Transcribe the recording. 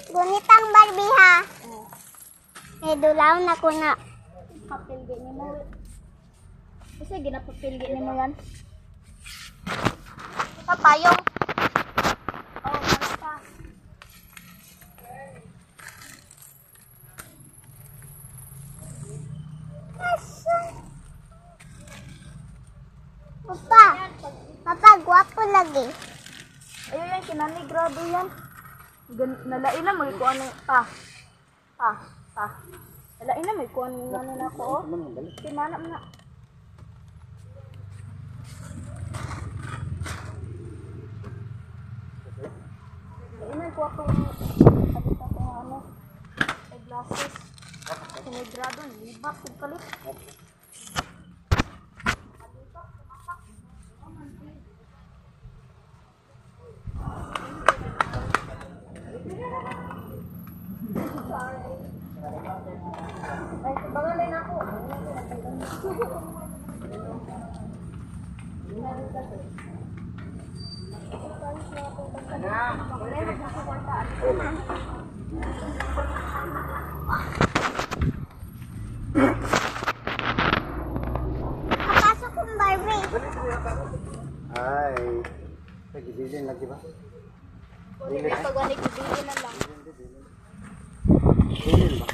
Gunitang Barbie ha. Eh, dulaw na ko na. Papilgi ni mo. Kasi ginapapilgi ni mo yan. Papayong. Oh, ano pa? Papa. Papa, gwapo lagi. Ayun yan, kinani, grabe yan. Nalain na mo kung ano, pa. Nalain na mo kung ano na ako, oh. Kinana mo na. Nalain na ko akong, abit akong ano, eyeglasses. Sinigrado, libak, sigkalit. Ay, sabangalay na ako. Papasok kong Barbie. Ay, nagbibilin lagi ba? Pwede pag-wanig, bibili na lang. Bilin ba?